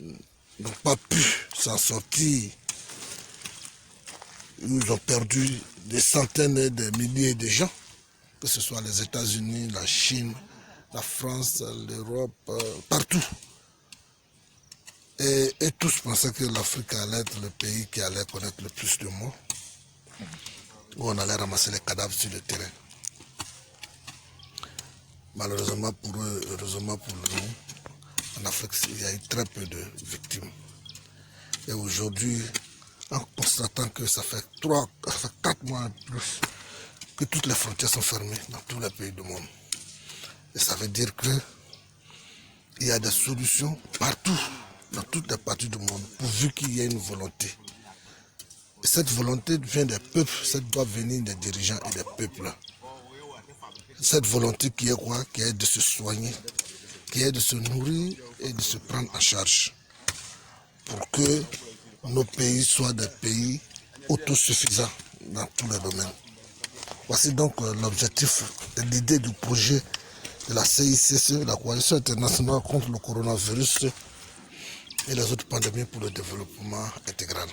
n'ont pas pu s'en sortir. Ils ont perdu des centaines et des milliers de gens, que ce soit les États-Unis, la Chine, la France, l'Europe, partout. Et tous pensaient que l'Afrique allait être le pays qui allait connaître le plus de morts, où on allait ramasser les cadavres sur le terrain. Malheureusement pour eux, heureusement pour nous, en Afrique, il y a eu très peu de victimes. Et aujourd'hui, en constatant que ça fait 4 mois et plus que toutes les frontières sont fermées dans tous les pays du monde. Et ça veut dire qu'il y a des solutions partout, dans toutes les parties du monde, pourvu qu'il y ait une volonté. Et cette volonté vient des peuples, ça doit venir des dirigeants et des peuples. Cette volonté qui est quoi? Qui est de se soigner, qui est de se nourrir et de se prendre en charge. Pour que nos pays soient des pays autosuffisants dans tous les domaines. Voici donc l'objectif et l'idée du projet de la CICC, la Coalition internationale contre le coronavirus et les autres pandémies pour le développement intégral.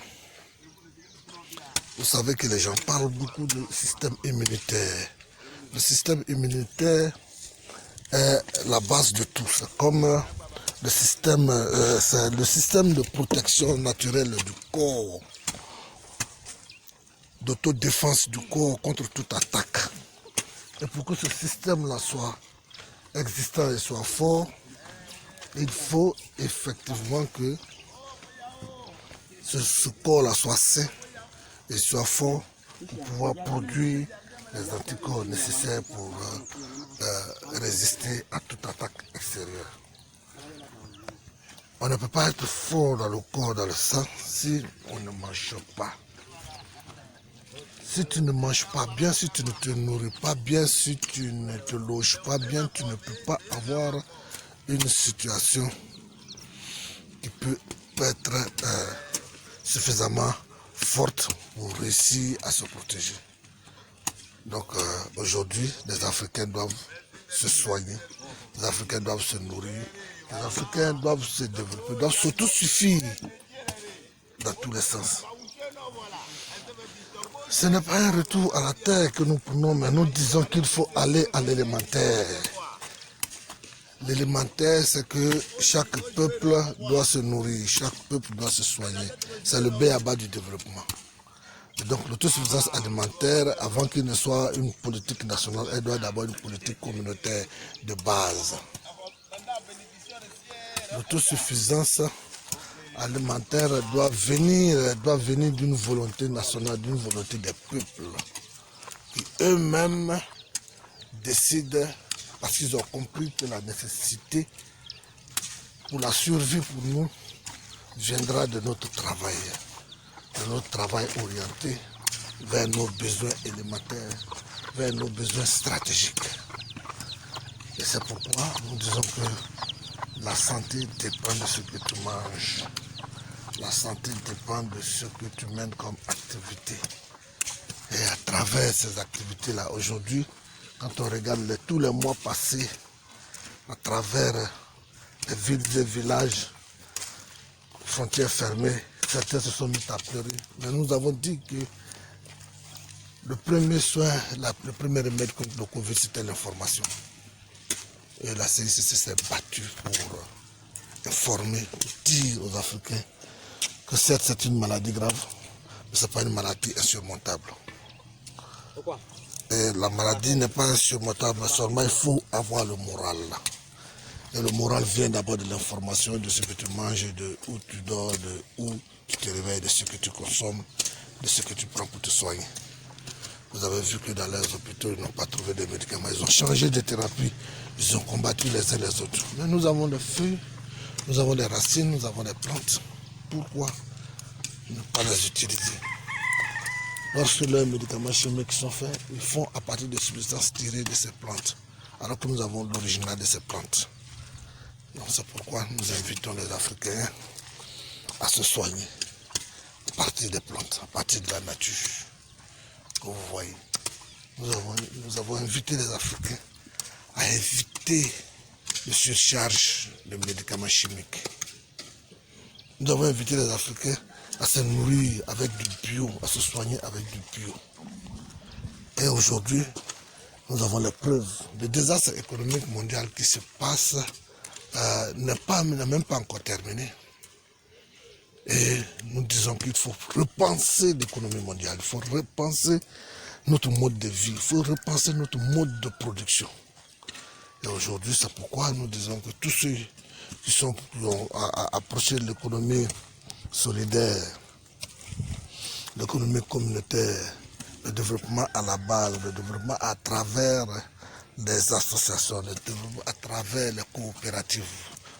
Vous savez que les gens parlent beaucoup du système immunitaire. Le système immunitaire est la base de tout. C'est comme c'est le système de protection naturelle du corps, d'autodéfense du corps contre toute attaque. Et pour que ce système-là soit existant et soit fort, il faut effectivement que ce corps-là soit sain et soit fort pour pouvoir produire les anticorps nécessaires pour résister à toute attaque extérieure. On ne peut pas être fort dans le corps, dans le sang, si on ne mange pas. Si tu ne manges pas bien, si tu ne te nourris pas bien, si tu ne te loges pas bien, tu ne peux pas avoir une situation qui peut être suffisamment forte pour réussir à se protéger. Donc aujourd'hui, les Africains doivent se soigner, les Africains doivent se nourrir, les Africains doivent se développer, doivent s'autosuffire dans tous les sens. Ce n'est pas un retour à la terre que nous prenons, mais nous disons qu'il faut aller à l'élémentaire. L'élémentaire, c'est que chaque peuple doit se nourrir, chaque peuple doit se soigner. C'est le b.a.-ba du développement. Et donc l'autosuffisance alimentaire, avant qu'il ne soit une politique nationale, elle doit d'abord une politique communautaire de base. L'autosuffisance alimentaire doit venir d'une volonté nationale, d'une volonté des peuples, qui eux-mêmes décident, parce qu'ils ont compris que la nécessité pour la survie pour nous viendra de notre travail orienté vers nos besoins élémentaires, vers nos besoins stratégiques. Et c'est pourquoi nous disons que la santé dépend de ce que tu manges. La santé dépend de ce que tu mènes comme activité. Et à travers ces activités-là, aujourd'hui, quand on regarde tous les mois passés, à travers les villes et villages, frontières fermées, certains se sont mis à pleurer. Mais nous avons dit que le premier soin, le premier remède contre le Covid, c'était l'information. Et la CICC s'est battue pour informer, pour dire aux Africains que certes c'est une maladie grave, mais ce n'est pas une maladie insurmontable. Pourquoi? Et la maladie n'est pas insurmontable, mais seulement il faut avoir le moral. Et le moral vient d'abord de l'information, de ce que tu manges, de où tu dors, de où tu te réveilles, de ce que tu consommes, de ce que tu prends pour te soigner. Vous avez vu que dans les hôpitaux, ils n'ont pas trouvé de médicaments. Ils ont changé de thérapie, ils ont combattu les uns les autres. Mais nous avons des feuilles, nous avons des racines, nous avons des plantes. Pourquoi ne pas les utiliser? Lorsque les médicaments chimiques sont faits, ils font à partir de substances tirées de ces plantes, alors que nous avons l'original de ces plantes. Donc c'est pourquoi nous invitons les Africains à se soigner à partir des plantes, à partir de la nature. Comme vous voyez, nous avons invité les Africains à éviter de surcharge de médicaments chimiques. Nous avons invité les Africains à se nourrir avec du bio, à se soigner avec du bio. Et aujourd'hui, nous avons les preuves. Le désastre économique mondial qui se passe n'a même pas encore terminé. Et nous disons qu'il faut repenser l'économie mondiale, il faut repenser notre mode de vie, il faut repenser notre mode de production. Et aujourd'hui, c'est pourquoi nous disons que tous ceux qui ont approché de l'économie solidaire, l'économie communautaire, le développement à la base, le développement à travers les associations, le développement à travers les coopératives,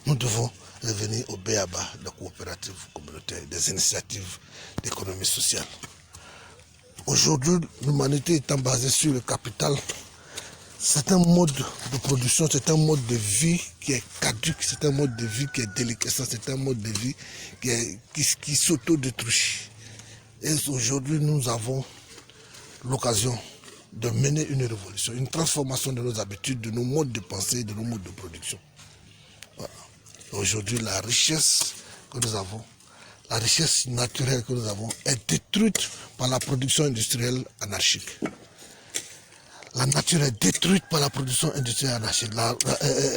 nous devons revenir au b.a.-ba des coopératives communautaires, des initiatives d'économie sociale. Aujourd'hui, l'humanité étant basée sur le capital, c'est un mode de production, c'est un mode de vie qui est caduque, c'est un mode de vie qui est déliquescent, c'est un mode de vie qui s'autodétruit. Et aujourd'hui, nous avons l'occasion de mener une révolution, une transformation de nos habitudes, de nos modes de pensée, de nos modes de production. Voilà. Aujourd'hui, la richesse que nous avons, la richesse naturelle que nous avons est détruite par la production industrielle anarchique. La nature est détruite par la production industrielle anarchique.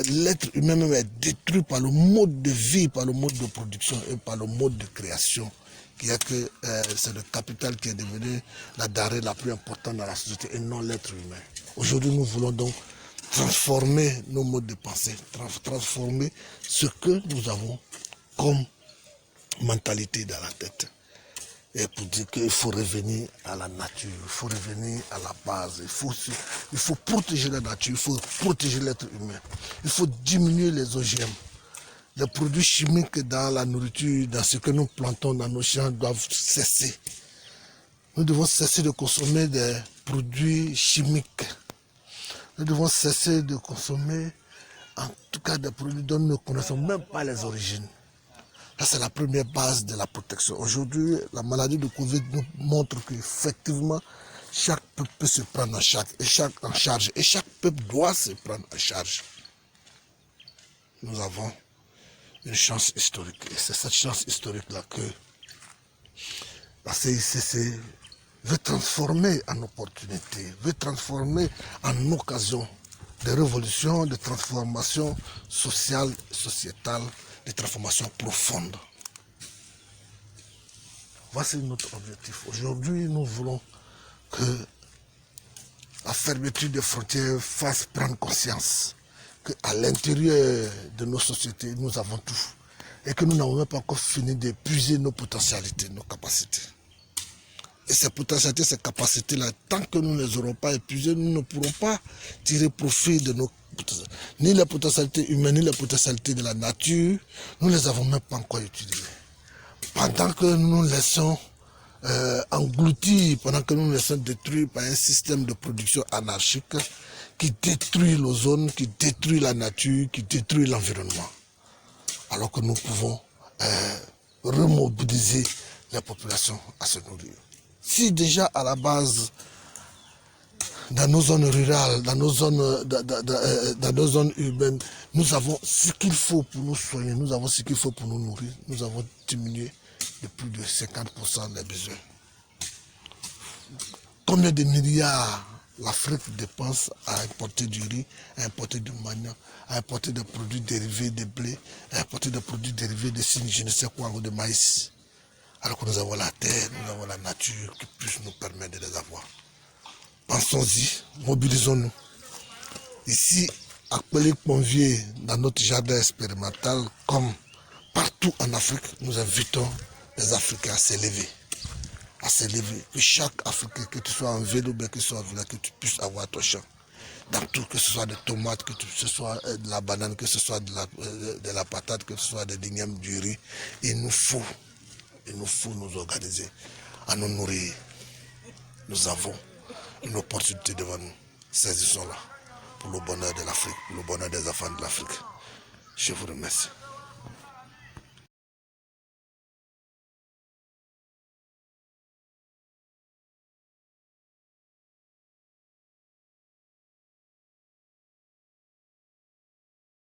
L'être humain même est détruit par le mode de vie, par le mode de production et par le mode de création. Qui est que c'est le capital qui est devenu la denrée la plus importante dans la société et non l'être humain. Aujourd'hui, nous voulons donc transformer nos modes de pensée, transformer ce que nous avons comme mentalité dans la tête. Et pour dire qu'il faut revenir à la nature, il faut revenir à la base, il faut protéger la nature, il faut protéger l'être humain, il faut diminuer les OGM. Les produits chimiques dans la nourriture, dans ce que nous plantons dans nos champs doivent cesser. Nous devons cesser de consommer des produits chimiques. Nous devons cesser de consommer, en tout cas, des produits dont nous ne connaissons même pas les origines. Ça, c'est la première base de la protection. Aujourd'hui, la maladie de Covid nous montre qu'effectivement, chaque peuple peut se prendre en charge. Et chaque peuple doit se prendre en charge. Nous avons une chance historique. Et c'est cette chance historique-là que la CICC veut transformer en opportunité, veut transformer en occasion de révolution, de transformation sociale, sociétale, de transformation profonde. Voici notre objectif. Aujourd'hui, nous voulons que la fermeture des frontières fasse prendre conscience qu'à l'intérieur de nos sociétés, nous avons tout. Et que nous n'avons même pas encore fini d'épuiser nos potentialités, nos capacités. Et ces potentialités, ces capacités-là, tant que nous ne les aurons pas épuisées, nous ne pourrons pas tirer profit de nos potentialités. Ni les potentialités humaines, ni les potentialités de la nature, nous ne les avons même pas encore utilisées. Pendant que nous nous laissons engloutir, pendant que nous nous laissons détruire par un système de production anarchique qui détruit l'ozone, qui détruit la nature, qui détruit l'environnement. Alors que nous pouvons remobiliser les populations à se nourrir. Si déjà à la base, dans nos zones rurales, dans nos zones urbaines, nous avons ce qu'il faut pour nous soigner, nous avons ce qu'il faut pour nous nourrir, nous avons diminué de plus de 50% les besoins. Combien de milliards l'Afrique dépense à importer du riz, à importer du manioc, à importer des produits dérivés de blé, à importer des produits dérivés de cygne, je ne sais quoi, ou de maïs. Alors que nous avons la terre, nous avons la nature qui puisse nous permettre de les avoir. Pensons-y, mobilisons-nous. Ici, à Pelé-Ponvier, dans notre jardin expérimental, comme partout en Afrique, nous invitons les Africains à s'élever. À s'élever. Que chaque Africain, que tu sois en vélo, que tu sois en vélo, que tu puisses avoir ton champ. Dans tout, que ce soit des tomates, que ce soit de la banane, que ce soit de la patate, que ce soit des lignes du riz. Il nous faut nous organiser, à nous nourrir. Nous avons une opportunité devant nous. Saisissons-la pour le bonheur de l'Afrique, pour le bonheur des enfants de l'Afrique. Je vous remercie.